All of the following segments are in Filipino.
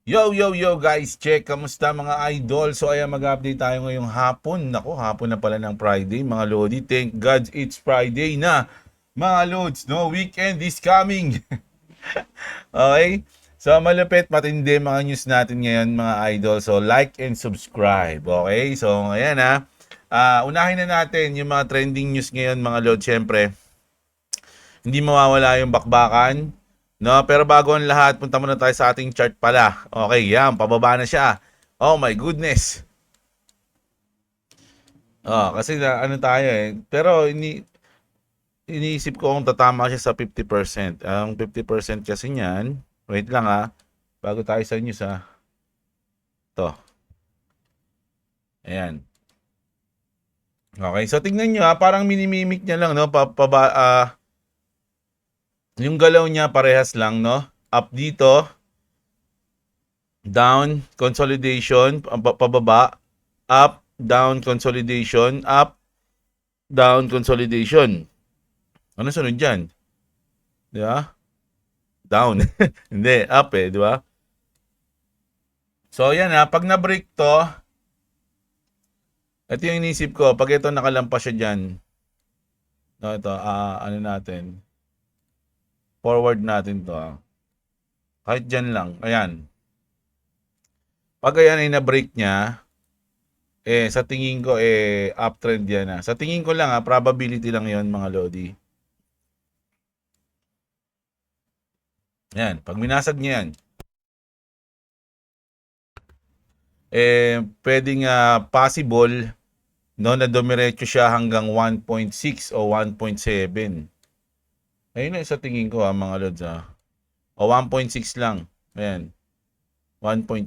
Yo guys, check, kamusta mga idol? So ayan, mag-update tayo ngayong hapon. Nako, hapon na pala ng Friday, mga lodi. Thank God it's Friday na. Mga lods, no, weekend is coming. Okay? So malupit, matindi mga news natin ngayon mga idol. So like and subscribe. Okay? So ayan ha. Unahin na natin yung mga trending news ngayon mga lods. Syempre, hindi mawawala yung bakbakan. No, pero bago ang lahat, punta muna tayo sa ating chart pala. Okay, yan, pababa na siya. Oh my goodness. Kasi na, ano tayo eh. Pero iniisip ko kung tatama siya sa 50%. Ang 50% kasi niyan, wait lang bago tayo sa news To, ayan. Okay, so tingnan nyo parang minimimik niya lang, no? Yung galaw niya parehas lang, no? Up dito, down, consolidation, pababa, up, down, consolidation, up, down, consolidation. Ano sunod dyan? Di ba? Down. Hindi, up di ba? So, yan pag na-break to, ito yung inisip ko, pag ito nakalampas siya dyan, no, ito, ano natin, forward natin to, kahit dyan lang, ayan. Pag ayan ay na-break niya, sa tingin ko, uptrend yan Sa tingin ko lang probability lang yon mga lodi. Yan, pag minasag niya yan, pwedeng possible, no, na dumiretso siya hanggang 1.6 o 1.7. Ayun na sa tingin ko mga lods O 1.6 lang. Ayan. 1.6.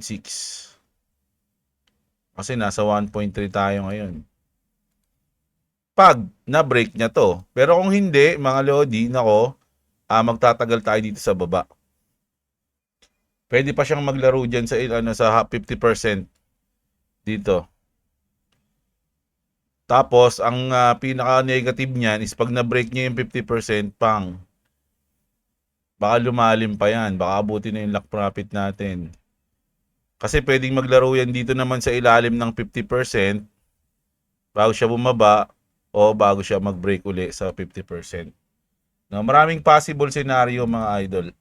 Kasi nasa 1.3 tayo ngayon. Pag na-break niya to. Pero kung hindi, mga lodi, nako, magtatagal tayo dito sa baba. Pwede pa siyang maglaro dyan sa 50% dito. Tapos, ang pinaka-negative niyan is pag na-break niya yung 50%, baka lumalim pa yan. Baka abutin na yung lock profit natin. Kasi pwedeng maglaro yan dito naman sa ilalim ng 50% bago siya bumaba o bago siya mag-break uli sa 50%. No, maraming possible scenario mga idol.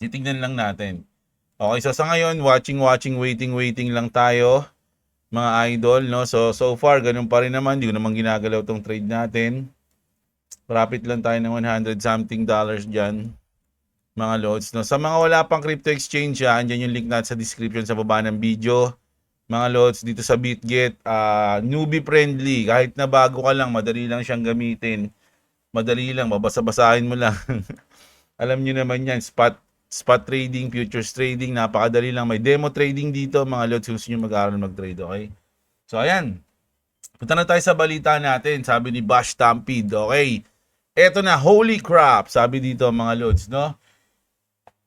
Titingnan lang natin. Okay, so sa ngayon, waiting lang tayo mga idol, no? So far, ganun pa rin naman. Hindi ko naman ginagalaw tong trade natin. Profit lang tayo ng 100 something dollars dyan, mga loads, no? Sa mga wala pang crypto exchange, andyan yung link natin sa description sa baba ng video. Mga loads, dito sa BitGet, newbie friendly. Kahit na bago ka lang, madali lang siyang gamitin. Madali lang, babasa-basahin mo lang. Alam nyo naman yan, spot trading, futures trading, napakadali lang. May demo trading dito, mga loads, kung gusto nyo mag-aaral mag-trade, okay? So, ayan. Punta na tayo sa balita natin. Sabi ni Bash Stampede, okay? Eto na, holy crap, sabi dito mga loads, no?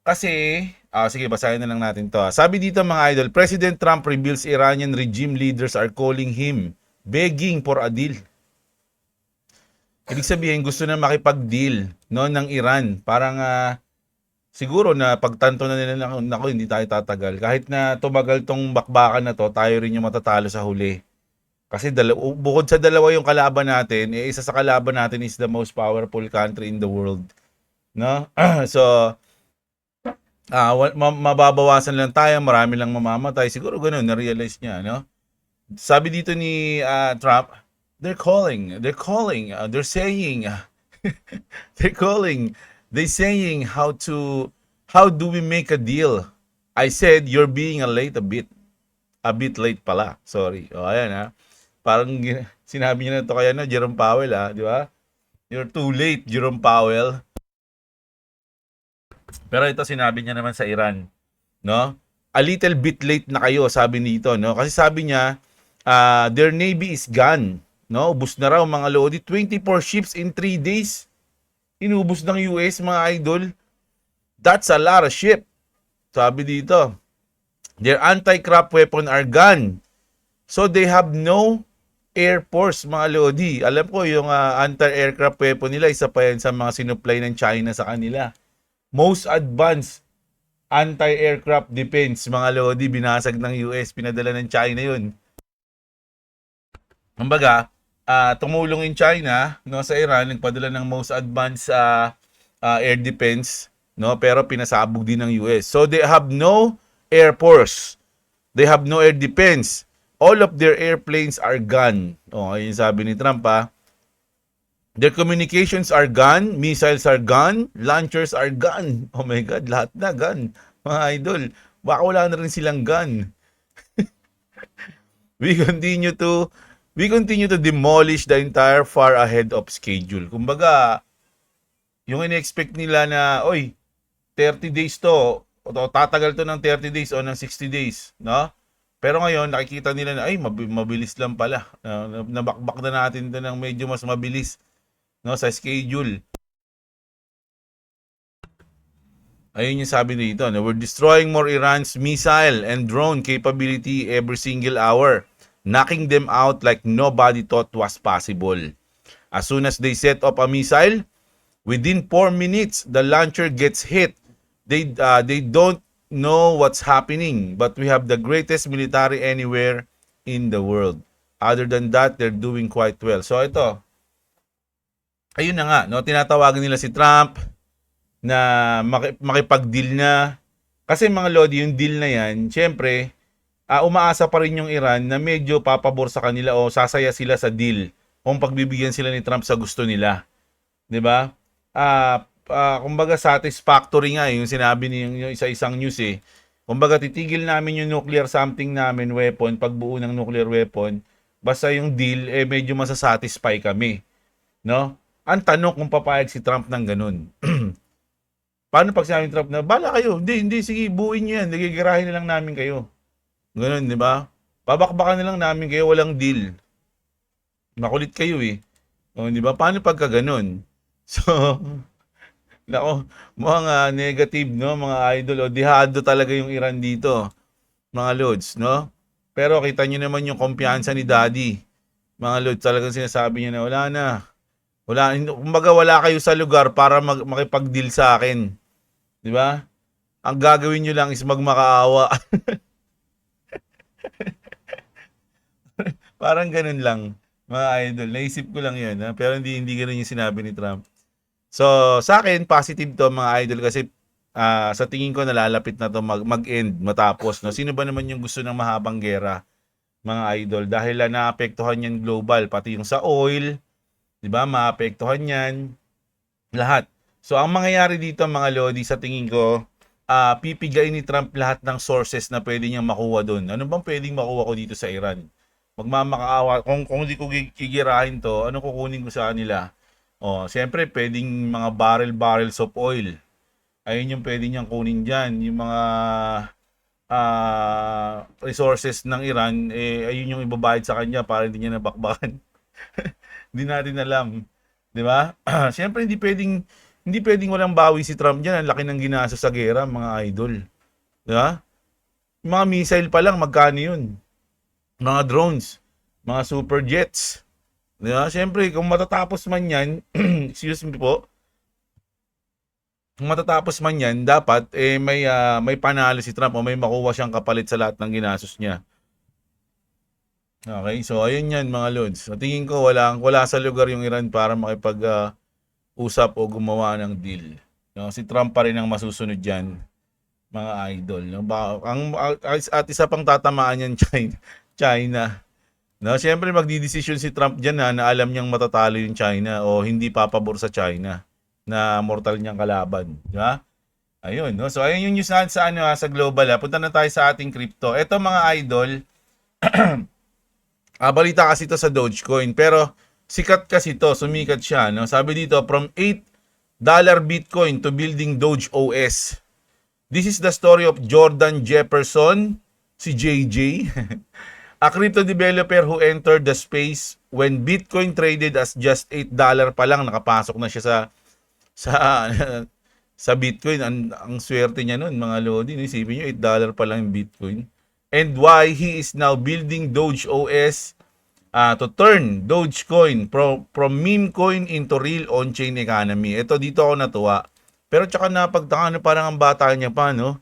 Kasi, sige, basahin na lang natin to. Sabi dito mga idol, President Trump reveals Iranian regime leaders are calling him, begging for a deal. Ibig sabihin, gusto na makipag-deal, no, ng Iran. Parang, siguro na pagtanto na nila nako, hindi tayo tatagal. Kahit na tumagal tong bakbakan na to, tayo rin yung matatalo sa huli. Kasi bukod sa dalawa yung kalaban natin, isa sa kalaban natin is the most powerful country in the world. No? So, mababawasan lang tayo, marami lang mamamatay. Siguro ganun, na-realize niya, no? Sabi dito ni Trump, they're saying, they're saying how do we make a deal? I said, you're being a bit late pala. Sorry. O, ayan Parang sinabi niya na to kaya Jerome Powell di ba? You're too late, Jerome Powell. Pero ito sinabi niya naman sa Iran, no? A little bit late na kayo, sabi nito, no? Kasi sabi niya, their navy is gone, no? Ubus na raw mga lodi, 24 ships in 3 days. Inubos ng US mga idol. That's a lot of ship. Sabi dito, their anti-crop weapon are gone. So they have no Air Force, mga lodi. Alam ko yung anti-aircraft weapon nila, isa pa yan sa mga sinupply ng China sa kanila. Most advanced Anti-aircraft defense, mga lodi, binasag ng US, pinadala ng China yun. Kumbaga, tumulong in China, no, sa Iran, nagpadala ng most advanced air defense, no, pero pinasabog din ng US. So they have no air force. They have no air defense. All of their airplanes are gone. Oh, ayun sabi ni Trump, ha. Their communications are gone, missiles are gone, launchers are gone. Oh my God, lahat na gone. Mga idol, baka wala na rin silang gun. We continue to we continue to demolish the entire far ahead of schedule. Kumbaga, yung in-expect nila na, oy, 30 days to, o tatagal to ng 30 days o ng 60 days, no? Pero ngayon, nakikita nila na, ay, mabilis lang pala. Nabakbak na natin to ng medyo mas mabilis, no, sa schedule. Ayun yung sabi dito, no? We're destroying more Iran's missile and drone capability every single hour, knocking them out like nobody thought was possible. As soon as they set up a missile, within 4 minutes, the launcher gets hit. They don't know what's happening, but we have the greatest military anywhere in the world. Other than that, they're doing quite well. So ito, ayun na nga, no, tinatawagan nila si Trump na makipag-deal na. Kasi mga lodi, yung deal na yan, syempre, umaasa pa rin yung Iran na medyo papabor sa kanila o sasaya sila sa deal kung pagbibigyan sila ni Trump sa gusto nila. 'Di ba? Kumbaga satisfactory nga yung sinabi ni yung isa-isang news eh. Kumbaga titigil namin yung nuclear something namin weapon, pagbuo ng nuclear weapon, basta yung deal eh medyo masasatisfy kami, no? Ang tanong kung papayag si Trump ng ganun. Paano pag sinabi ni Trump na, bala kayo, hindi, sige, buuin nyo yan, nagigirahin na lang namin kayo. Ganun, di ba? Babakbakan na lang namin kayo, walang deal. Makulit kayo eh. O, di ba? Paano pagka ganun? So, nako, mga negative, no? Mga idol, o dihado talaga yung Iran dito. Mga lods, no? Pero kita nyo naman yung kumpiyansa ni Daddy. Mga lods, talagang sinasabi niya na wala na. Kumbaga wala kayo sa lugar para makipag-deal sa akin. 'Di ba? Ang gagawin niyo lang is magmakaawa. Parang ganun lang, mga idol. Naisip ko lang 'yun, ha? Pero hindi ganun yung sinabi ni Trump. So, sa akin positive 'to, mga idol, kasi sa tingin ko nalalapit na 'to mag-end, matapos, no. Sino ba naman yung gusto ng mahabang gera, mga idol? Dahil naapektuhan yan global, pati yung sa oil, 'di ba? Maapektuhan yan lahat. So, ang mangyayari dito, mga lodi, sa tingin ko, pipigain ni Trump lahat ng sources na pwede niyang makuha doon. Ano bang pwedeng makuha ko dito sa Iran? Magmamakaawa. Kung hindi ko gigirahin to, ano kukunin ko sa kanila? Oh, siyempre, pwedeng mga barrels of oil. Ayun yung pwede niyang kunin dyan. Yung mga resources ng Iran, ayun yung ibabayad sa kanya para hindi niya nabakbakan. Hindi natin alam. 'Di ba? Siyempre, hindi pwedeng walang bawi si Trump diyan. Ang laki ng ginastos sa gera, mga idol. 'Di ba? Mga missile pa lang, magkano 'yun? Mga drones, mga super jets. 'Di ba? Siyempre, kung matatapos man 'yan, excuse me po. Kung matatapos man 'yan, dapat may panalo si Trump o may makuha siyang kapalit sa lahat ng ginastos niya. Okay, so ayun 'yan, mga lods. Sa tingin ko wala sa lugar yung Iran para makipag-usap o gumawa ng deal. No, si Trump pa rin ang masusunod diyan, mga idol. No, at isa pang tatamaan niyan, China. No, siyempre magdidesisyon si Trump diyan na alam niyang matatalo yung China o hindi papabor sa China na mortal niyang kalaban, di ba? Ayun, no. So ayun yung news natin sa global. Punta na tayo sa ating crypto. Ito, mga idol, balita kasi ito sa Dogecoin, pero sikat kasi ito, sumikat siya, no? Sabi dito, from $8 Bitcoin to building Doge OS. This is the story of Jordan Jefferson, si JJ, a crypto developer who entered the space when Bitcoin traded as just $8 pa lang. Nakapasok na siya sa Bitcoin. Ang swerte niya nun, mga lodi. Isipin nyo, $8 pa lang yung Bitcoin. And why he is now building Doge OS to turn Dogecoin from meme coin into real on-chain economy. Ito, dito ako natuwa. Pero tsaka napagtaka, parang ang bata niya pa, no?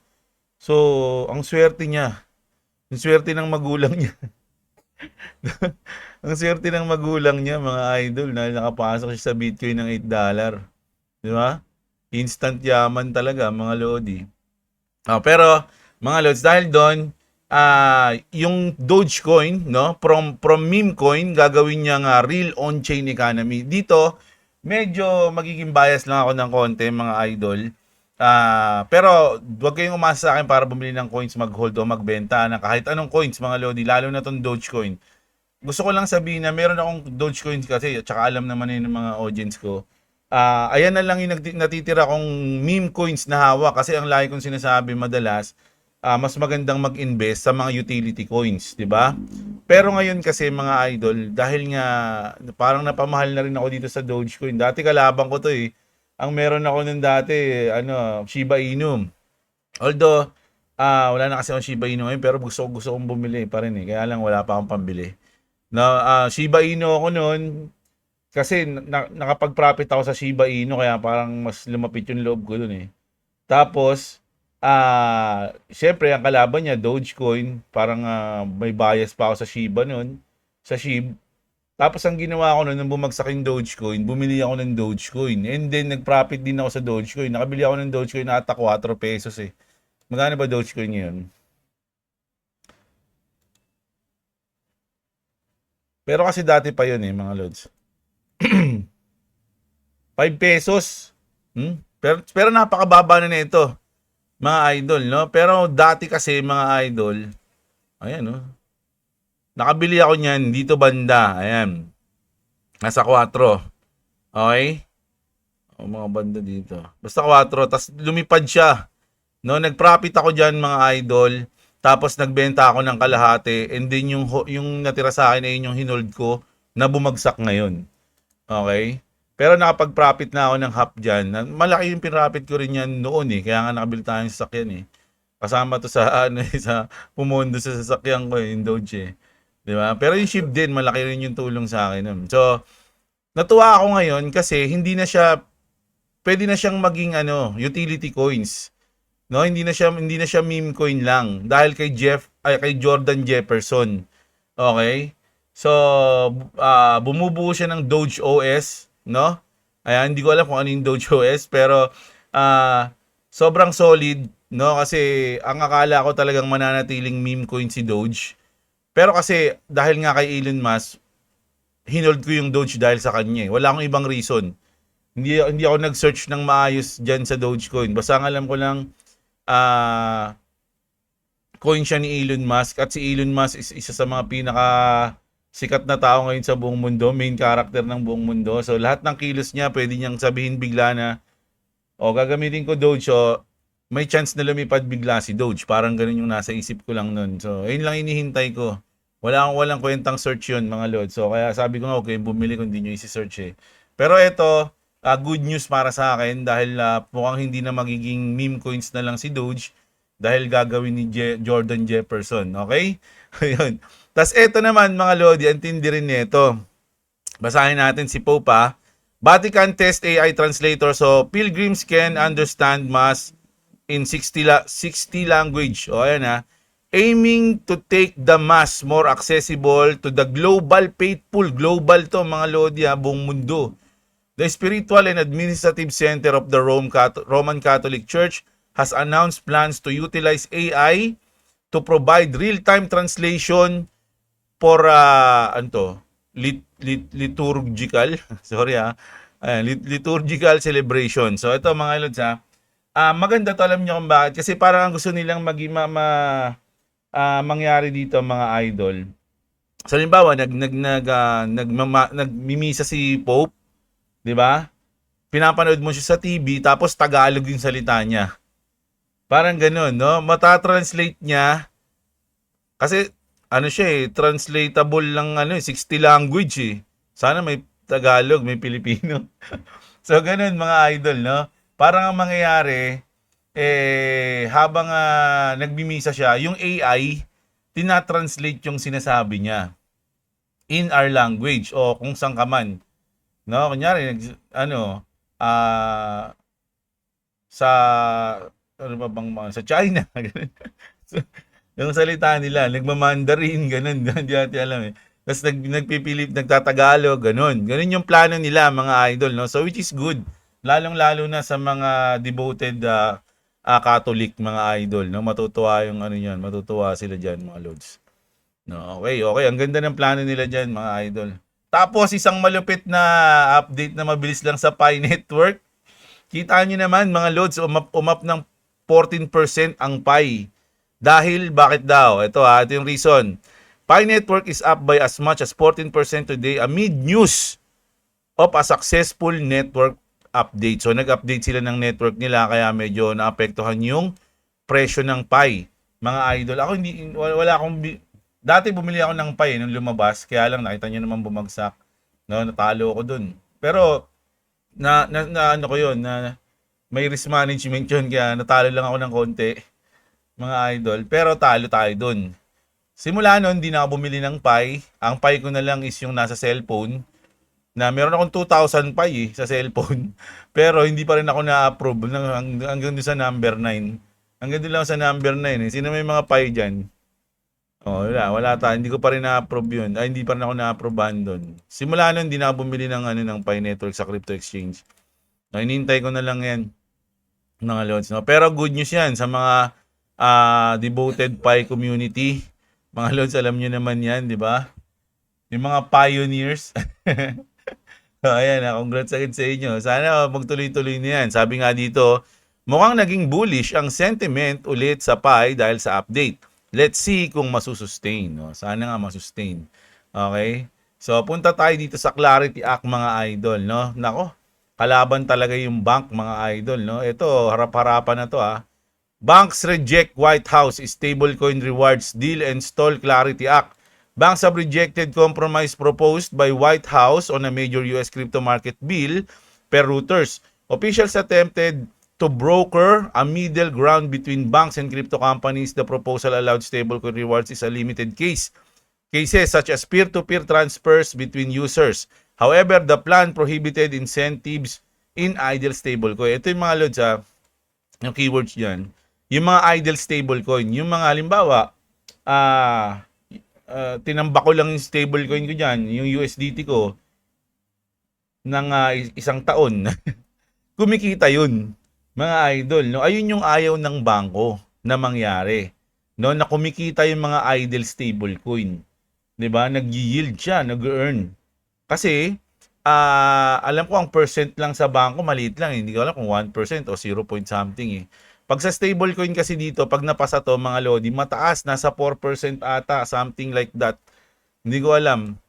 So, ang swerte niya. Ang swerte ng magulang niya. Ang swerte ng magulang niya, mga idol, na nakapasok siya sa Bitcoin ng $8. Di ba? Instant yaman talaga, mga lodi. Pero, mga lods, dahil doon, yung Dogecoin, no, from meme coin, gagawin niya nga real on-chain economy. Dito, medyo magiging bias lang ako ng konti, mga idol. Pero, huwag kayong umasa sa akin para bumili ng coins, mag-hold o magbenta na kahit anong coins, mga lodi, lalo na tong Dogecoin. Gusto ko lang sabihin na meron akong Dogecoin kasi at saka alam naman yun ng mga audience ko. Ayan na lang yung natitira kong meme coins na hawak kasi ang lagi kong sinasabi madalas, mas magandang mag-invest sa mga utility coins, di ba? Pero ngayon kasi mga idol, dahil nga parang napamahal na rin ako dito sa Dogecoin. Dati kalaban ko to eh. Ang meron ako nun dati, Shiba Inu. Although, wala na kasi akong Shiba Inu ngayon pero gusto kong bumili pa rin eh. Kaya lang wala pa akong pambili. Shiba Inu ako noon kasi nakapag-profit ako sa Shiba Inu kaya parang mas lumapit yung loob ko dun eh. Tapos, syempre ang kalaban niya, Dogecoin, parang may bias pa ako sa Shiba noon, sa SHIB. Tapos ang ginawa ko noon, nung bumagsak yung Dogecoin, bumili ako ng Dogecoin. And then nag-profit din ako sa Dogecoin. Nakabili ako ng Dogecoin na ata 4 pesos eh. Magkano ba Dogecoin ngayon? Pero kasi dati pa yun eh, mga lods. 5 pesos. Pero napakababa na nito, mga idol, no? Pero dati kasi, mga idol, ayan, no? Nakabili ako niyan dito banda, ayan. Nasa 4. Okay? O mga banda dito. Basta 4, tas lumipad siya. No, nag-profit ako diyan, mga idol. Tapos nagbenta ako ng kalahati and then yung natira sa akin ay yung hinold ko na bumagsak ngayon. Okay? Pero nakapag-profit na ako ng half dyan. Malaki yung pinrofit ko rin yan noon eh. Kaya nga nakabili tayong sasakyan eh. Kasama to sa sa pumundo sa sasakyan ko eh, yung Doge eh. 'Di ba? Pero yung ship din, malaki rin yung tulong sa akin nun. So, natuwa ako ngayon kasi pwede na siyang maging utility coins. No, hindi na siya meme coin lang dahil kay Jordan Jefferson. Okay? So, bumubuo siya ng Doge OS, no? Ayan, hindi ko alam kung ano yung Doge OS, pero sobrang solid, no? Kasi ang akala ko talagang mananatiling meme coin si Doge. Pero kasi dahil nga kay Elon Musk, hinold ko yung Doge dahil sa kanya. Wala akong ibang reason. Hindi ako nag-search ng maayos diyan sa Dogecoin. Basta ang alam ko lang, coin siya ni Elon Musk at si Elon Musk is isa sa mga pinaka sikat na tao ngayon sa buong mundo, main character ng buong mundo. So lahat ng kilos niya pwede niyang sabihin bigla na gagamitin ko Doge, so may chance na lumipad bigla si Doge. Parang ganun yung nasa isip ko lang nun. So ayun lang inihintay ko. Walang kwentang search yun, mga lord. So kaya sabi ko nga okay, bumili kung hindi nyo isi-search eh. Pero ito, good news para sa akin dahil mukhang hindi na magiging meme coins na lang si Doge dahil gagawin ni Jordan Jefferson. Okay? Ayun. Tapos eto naman, mga lodi, antindi rin nito. Basahin natin si Pope ha. Vatican test AI translator so pilgrims can understand mass in 60 language. O ayan ha. Aiming to take the mass more accessible to the global faithful. Global to, mga lodi ha, buong mundo. The spiritual and administrative center of the Roman Catholic Church has announced plans to utilize AI to provide real-time translation for liturgical sorry liturgical celebration. So ito, mga lods ha. Maganda to, alam niyo kung bakit, kasi parang gusto nilang mangyari dito, mga idol. So halimbawa nagmimisa si Pope, 'di ba? Pinapanood mo siya sa TV tapos Tagalog yung salita niya. Parang ganoon, no? Mata-translate niya kasi siya eh, translatable lang 60 language eh. Sana may Tagalog, may Pilipino. So ganoon, mga idol, no? Parang ang mangyayari habang nagmimisa siya, yung AI tinatranslate yung sinasabi niya in our language o kung saan ka man. No, kunyari sa ano ba bang mga, sa China. So, yung salita nila, nagmamandarin, ganun, hindi natin alam eh. Tapos nagpipilip, nagtatagalog, ganun. Ganun yung plano nila, mga idol, no? So, which is good. Lalong-lalo na sa mga devoted Catholic, mga idol, no? Matutuwa yung ano yan, matutuwa sila dyan, mga lods. No, okay, okay. Ang ganda ng plano nila dyan, mga idol. Tapos, isang malupit na update na mabilis lang sa Pi Network. Kita nyo naman, mga loads, umap ng 14% ang Pi. Dahil, bakit daw? Ito yung reason. Pi Network is up by as much as 14% today amid news of a successful network update. So, nag-update sila ng network nila kaya medyo naapektuhan yung presyo ng Pi. Mga idol, ako hindi, wala akong, dati bumili ako ng Pi nung lumabas, kaya lang nakita nyo naman bumagsak. No, natalo ako dun. Pero, na ano ko yun, na may risk management yun, kaya natalo lang ako ng konti, mga idol. Pero talo tayo dun. Simula nun, hindi na ako bumili ng Pi. Ang Pi ko na lang is yung nasa cellphone, na meron akong 2,000 Pi sa cellphone. Pero hindi pa rin ako na-approve hanggang doon sa number 9. Hanggang doon lang sa number 9 eh. Sino may mga Pi dyan? Oh, wala ta. Hindi ko pa rin na-approve yun. Ay, hindi pa rin ako na-approvean doon. Simula nun, hindi na ako bumili ng, ng Pi Network sa crypto exchange. No, inintay ko na lang yan, mga lods. No? Pero good news yan sa mga devoted Pi community. Mga lods, alam nyo naman yan, di ba? Yung mga pioneers. Ayan, congrats agad sa inyo. Sana magtuloy-tuloy na yan. Sabi nga dito, mukhang naging bullish ang sentiment ulit sa Pi dahil sa update. Let's see kung masusustain. No? Sana nga masustain. Okay? So, punta tayo dito sa Clarity Act, mga idol. No? Nako, kalaban talaga yung bank, mga idol. No? Ito, harap-harapan na to. Banks reject White House stablecoin rewards deal and stall Clarity Act. Banks have rejected compromise proposed by White House on a major US crypto market bill per Reuters. Officials attempted to broker a middle ground between banks and crypto companies. The proposal allowed stablecoin rewards is a limited cases such as peer-to-peer transfers between users. However, the plan prohibited incentives in idle stablecoin. Ito yung mga lods yung keywords dyan. Yung mga idle stablecoin, yung mga halimbawa, tinambak ko lang yung stablecoin ko dyan, yung USDT ko, ng isang taon. Kumikita yun, mga idol. No? Ayun yung ayaw ng bangko na mangyari. No? Na kumikita yung mga idle stablecoin. 'Di ba? Nag-yield siya, nag-earn. Kasi, alam ko ang percent lang sa bangko, maliit lang. Hindi ko alam kung 1% o 0 point something eh. Pag sa stablecoin kasi dito, pag napasa to, mga lodi, mataas, nasa 4% ata, something like that. Hindi ko alam.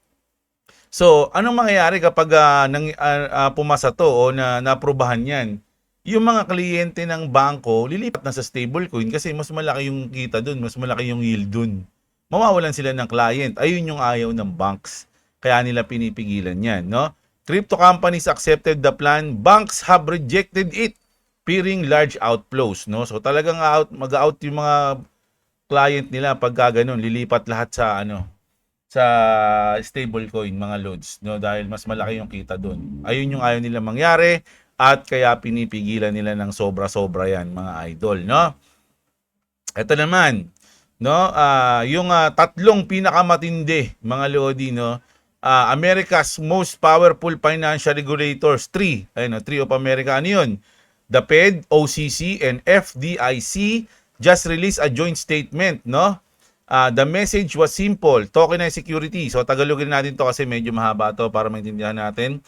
So, anong mangyayari kapag pumasa to o naaprubahan yan? Yung mga kliyente ng bangko, lilipat na sa stablecoin kasi mas malaki yung kita dun, mas malaki yung yield dun. Mawawalan sila ng client. Ayun yung ayaw ng banks. Kaya nila pinipigilan yan, no? Crypto companies accepted the plan. Banks have rejected it, fearing large outflows, no? So talagang mag-out yung mga client nila pag gano'n, lilipat lahat sa sa stablecoin, mga loads, no? Dahil mas malaki yung kita doon. Ayun yung ayaw nila mangyari at kaya pinipigilan nila ng sobra-sobra yan, mga idol, no? Ito naman, no? Yung tatlong pinakamatindi, mga lodi, no? America's most powerful financial regulators, three of America, ano yun? The Fed, OCC, and FDIC just released a joint statement, no? The message was simple, tokenized security. So tagalogin natin to kasi medyo mahaba to para maintindihan natin.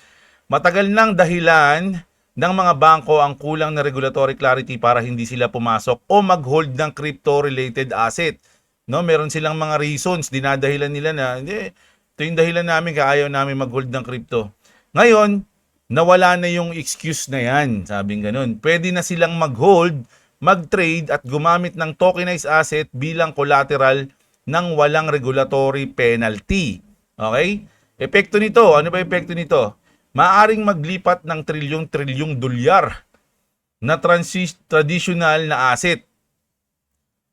Matagal nang dahilan ng mga bangko ang kulang na regulatory clarity para hindi sila pumasok o mag-hold ng crypto-related asset. No, meron silang mga reasons, dinadahilan nila na, hindi, ito yung dahilan namin kaya ayaw namin mag-hold ng crypto. Ngayon, nawala na yung excuse na yan, sabing ganun. Pwede na silang mag-hold, mag-trade at gumamit ng tokenized asset bilang collateral ng walang regulatory penalty. Okay? Epekto nito, ano ba epekto nito? Maaring maglipat ng trilyong dolyar na traditional na asset,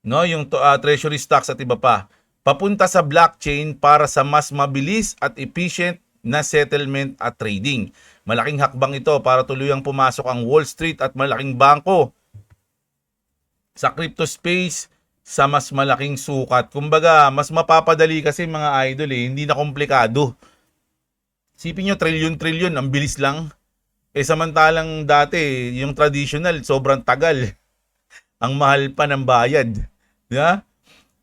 no, yung treasury stocks at iba pa, papunta sa blockchain para sa mas mabilis at efficient na settlement at trading. Malaking hakbang ito para tuluyang pumasok ang Wall Street at malaking bangko sa crypto space sa mas malaking sukat. Kumbaga, mas mapapadali kasi mga idol hindi na komplikado. Sipin nyo, trilyon-trilyon, ang bilis lang. Samantalang dati, yung traditional, sobrang tagal. Ang mahal pa ng bayad. Diba?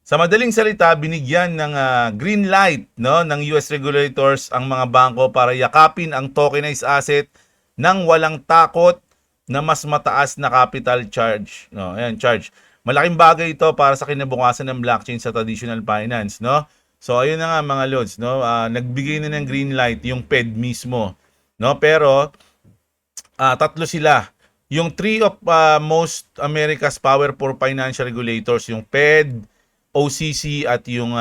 Sa madaling salita, binigyan ng green light no, ng US regulators ang mga bangko para yakapin ang tokenized asset nang walang takot na mas mataas na capital charge. No, ayan, charge. Malaking bagay ito para sa kinabukasan ng blockchain sa traditional finance. No? So, ayun na nga mga lods. No? Nagbigay na ng green light yung Fed mismo. No? Pero, tatlo sila. Yung three of most America's powerful financial regulators, yung Fed, OCC at yung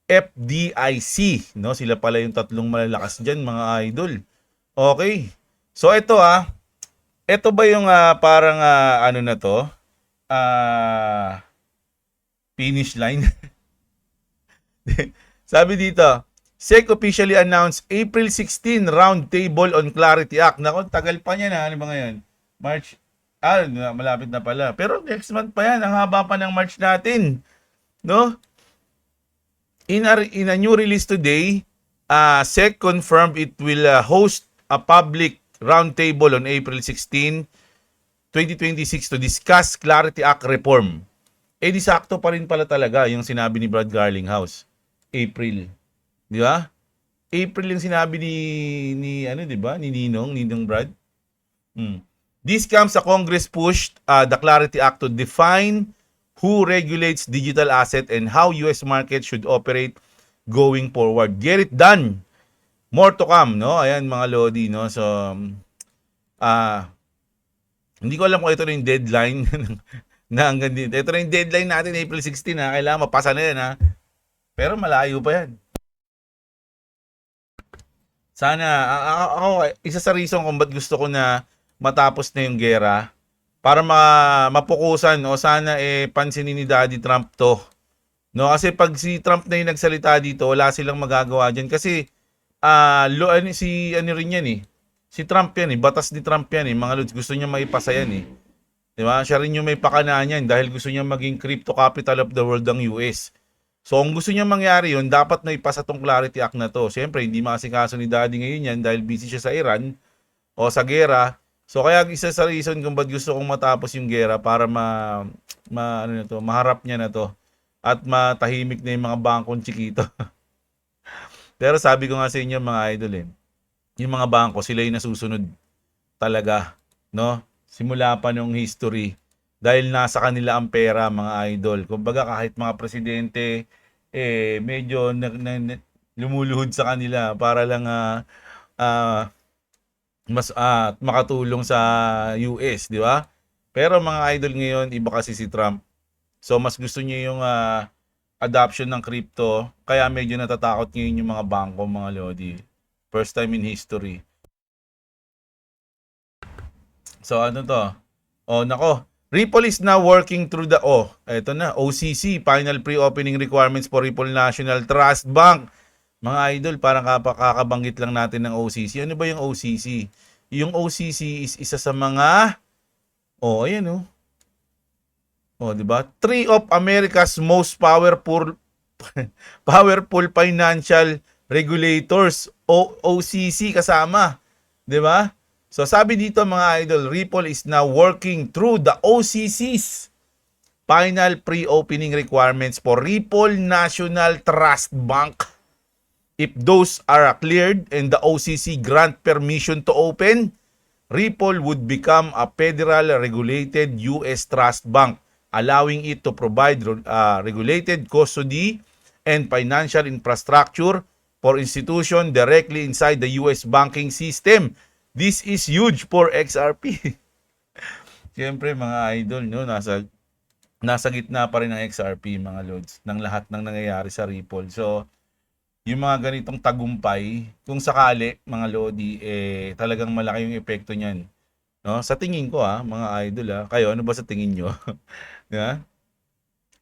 FDIC, no? Sila pala yung tatlong malalakas diyan, mga idol. Okay. So ito ito ba yung parang ano na to? Finish line. Sabi dito, SEC officially announced April 16 roundtable on Clarity Act. Nako, tagal pa niyan Ano ba ngayon? March. Malapit na pala. Pero next month pa yan. Ang haba pa ng March natin. No? In a new release today, SEC confirmed it will host a public roundtable on April 16, 2026 to discuss Clarity Act reform. Di sakto pa rin pala talaga yung sinabi ni Brad Garlinghouse. April. Di ba? April yung sinabi ni ano, di ba? Ni Ninong Brad. This comes a Congress pushed the Clarity Act to define who regulates digital asset and how US market should operate going forward. Get it done. More to come, no? Ayan mga lodi, no? So hindi ko alam kung ito na yung deadline na hanggang dito. Ito na yung deadline natin, April 16 Kailangan mapasa na yan Pero malayo pa yan. Sana, ako, isa sa reason kung ba't gusto ko na matapos na yung gera para mapukusan o sana pansinin ni Daddy Trump to. No, kasi pag si Trump na yung nagsalita dito, wala silang magagawa diyan kasi si ano rin yan Si Trump yan batas ni Trump yan mga lods, gusto niya maipasa yan 'Di ba? Siya rin yung may pakana niyan dahil gusto niya maging crypto capital of the world ang US. So, kung gusto niya mangyari yun, dapat na ipasa tong Clarity Act na to. Siyempre, hindi makasikaso ni Daddy ngayon yan dahil busy siya sa Iran o sa gera. So kaya isa sa reason kung ba't gusto kong matapos yung gera para maharap niya na to at matahimik na yung mga bangkong chikito. Pero sabi ko nga sa inyo mga idol yung mga bangko sila yung nasusunod talaga, no? Simula pa nung history dahil nasa kanila ang pera mga idol. Kumbaga kahit mga presidente medyo lumuluhod sa kanila para lang mas makatulong sa US, di ba? Pero mga idol ngayon, iba kasi si Trump. So mas gusto niya yung adoption ng crypto, kaya medyo natatakot ngayon yung mga bangko, mga lodi. First time in history. So ano to? Nako. Ripple is now working through eto na, OCC, final pre-opening requirements for Ripple National Trust Bank. Mga idol, parang kakabanggit lang natin ng OCC. Ano ba yung OCC? Yung OCC is isa sa mga ayan di ba? Three of America's most powerful financial regulators, OCC kasama, 'di ba? So sabi dito mga idol, Ripple is now working through the OCC's final pre-opening requirements for Ripple National Trust Bank. If those are cleared and the OCC grant permission to open, Ripple would become a federal regulated US trust bank, allowing it to provide regulated custody and financial infrastructure for institutions directly inside the US banking system. This is huge for XRP. Siyempre mga idol, nasa gitna pa rin ng XRP mga lods ng lahat ng nangyayari sa Ripple. So yung mga ganitong tagumpay, kung sakali mga lodi, talagang malaki yung epekto niyan. No? Sa tingin ko mga idol kayo ano ba sa tingin nyo? Yeah?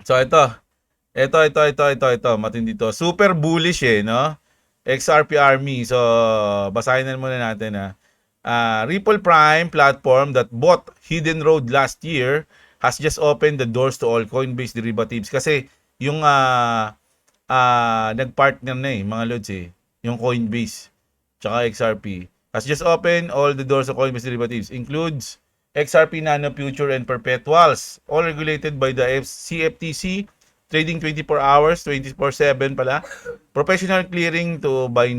So ito, matindi to. Super bullish no? XRP Army. So basahin na muna natin Ripple Prime platform that bought Hidden Road last year has just opened the doors to all Coinbase derivatives. Kasi yung nag-partner na mga lods yung Coinbase tsaka XRP has just opened all the doors of Coinbase derivatives, includes XRP Nano Future and Perpetuals, all regulated by the CFTC, trading 24 hours, 24/7 pala. Professional clearing to by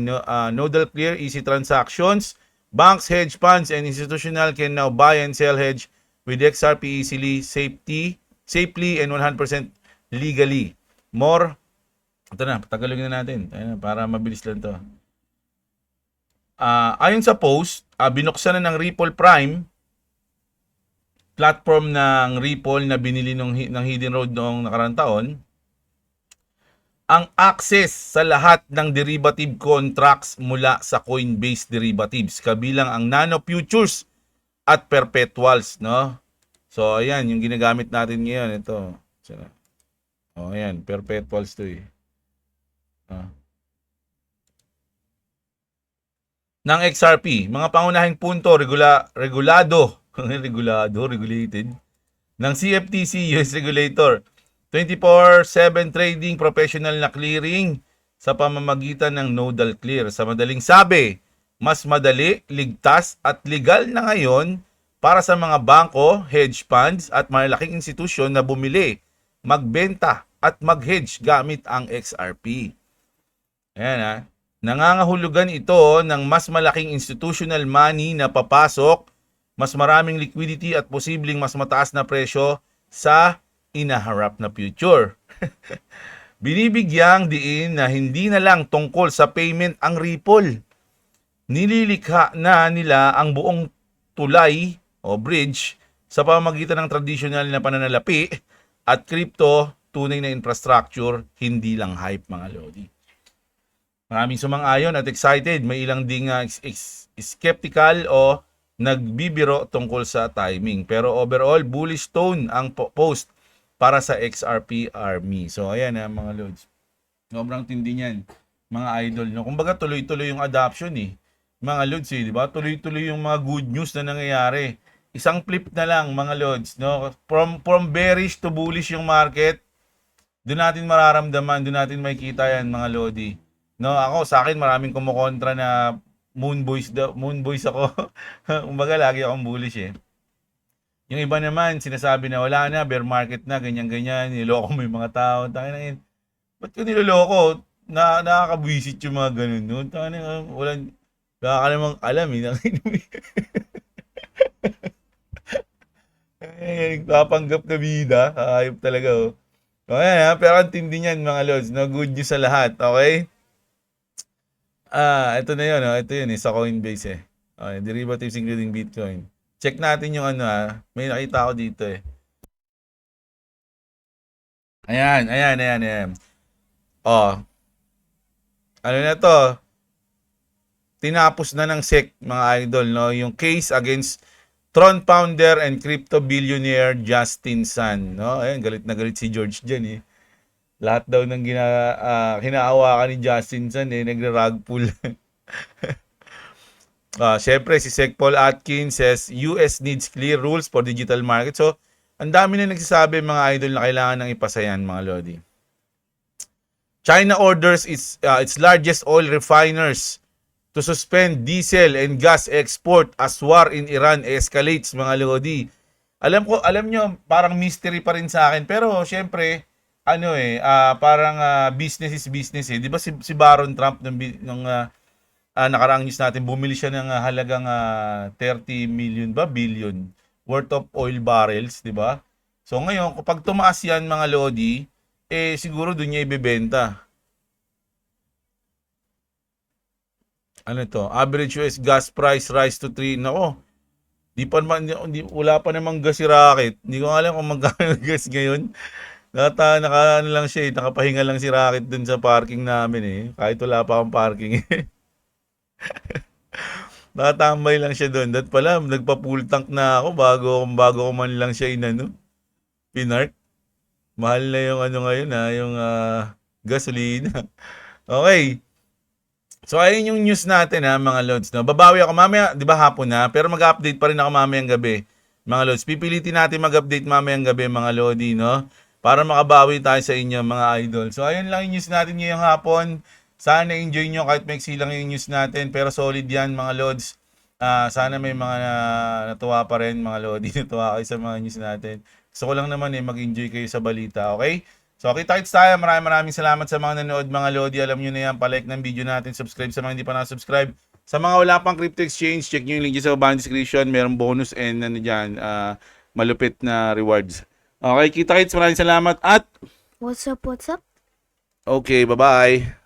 nodal clear, easy transactions. Banks, hedge funds, and institutional can now buy and sell hedge with XRP easily, safely, and 100% legally. More, ito na, tagalogin na natin para mabilis lang to. Ayon sa post, binuksan na ng Ripple Prime, platform ng Ripple na binili ng Hidden Road noong nakarang taon, ang access sa lahat ng derivative contracts mula sa Coinbase Derivatives, kabilang ang Nano Futures at Perpetuals, no? So, ayan, yung ginagamit natin ngayon, ito. Ayan, Perpetuals to ng XRP, mga pangunahing punto regulated ng CFTC US regulator. 24/7 trading, professional na clearing sa pamamagitan ng nodal clear. Sa madaling sabi, mas madali, ligtas at legal na ngayon para sa mga bangko, hedge funds at malalaking institusyon na bumili, magbenta at mag-hedge gamit ang XRP. Ayan Nangangahulugan ito ng mas malaking institutional money na papasok, mas maraming liquidity at posibleng mas mataas na presyo sa inaharap na future. Binibigyang diin na hindi na lang tungkol sa payment ang Ripple. Nililikha na nila ang buong tulay o bridge sa pamamagitan ng traditional na pananalapi at crypto, tunay na infrastructure, hindi lang hype mga lodi. Maraming sumang-ayon at excited. May ilang ding skeptical o nagbibiro tungkol sa timing. Pero overall, bullish tone ang post para sa XRP Army. So, ayan mga lods. Sobrang tindi niyan, mga idol. No? Kumbaga, tuloy-tuloy yung adoption Mga lods di ba? Tuloy-tuloy yung mga good news na nangyayari. Isang flip na lang, mga lods. No? From bearish to bullish yung market, doon natin mararamdaman, doon natin makikita yan, mga lodi. No, ako sa akin maraming kumukontra na moon boys ako. Kumbaga lagi akong bullish Yung iba naman sinasabi na wala na, bear market na, ganyan-ganyan, niloloko mo yung mga tao. Tangina, ba't ko niloloko? Nakakabwisit yung mga ganun, no? Tangina, wala ka namang alam Nagpapanggap na bida, ayop talaga Okay, pero ang tindi niyan mga lods, no? Good news sa lahat, okay? Ito na yun, ito yun sa Coinbase Okay, derivatives including Bitcoin. Check natin yung may nakita ako dito Ayan. Ano na to? Tinapos na ng SEC, mga idol, no? Yung case against Tron founder and crypto billionaire Justin Sun, no? Ayan, galit na galit si George dyan Lahat daw ng hinaawakan ni Justin Sun nagre-rug pull. Syempre si Sec Paul Atkins says US needs clear rules for digital market. So, ang dami na nagsasabi mga idol na kailangan nang ipasayan mga lodi. China orders its largest oil refiners to suspend diesel and gas export as war in Iran escalates mga lodi. Alam nyo, parang mystery pa rin sa akin. Pero syempre, parang business is business 'Di ba si Baron Trump nung nakaraang news natin, bumili siya ng halagang 30 million billion worth of oil barrels, 'di ba? So ngayon, kapag tumaas 'yan mga lodi, siguro doon niya ibebenta. Ano to? Average US gas price rise to 3. Nako. Wala pa namang gas si Rocket. Hindi ko alam kung magkano gas ngayon. Nakapahinga lang si Rocket dun sa parking namin kahit wala pa akong parking Nakatambay lang siya dun. Dat pala, nagpa-full tank na ako bago ko man lang siya pinark. Mahal na yung ngayon yung gasolina. Okay. So ayun yung news natin mga lods. No? Babawi ako mamaya, 'di ba hapon na, pero mag-update pa rin ako mamayang gabi mga Lods. Pipilitin natin mag-update mamayang gabi mga Lodi, no? Para makabawi tayo sa inyo mga idol. So ayun lang yung news natin ngayong hapon. Sana enjoy nyo kahit maiksi lang yung news natin. Pero solid yan mga Lods. Sana may mga natuwa pa rin mga Lodi. Natuwa kayo sa mga news natin. Gusto ko lang naman mag-enjoy kayo sa balita, okay? So kita-kits tayo. Maraming salamat sa mga nanood mga Lodi. Alam nyo na yan, palike ng video natin. Subscribe sa mga hindi pa na-subscribe. Sa mga wala pang crypto exchange, check nyo yung link dyan sa baba ng description. Merong bonus and malupit na rewards. Okay, kita-kits. Maraming salamat at What's up, what's up? okay, bye-bye.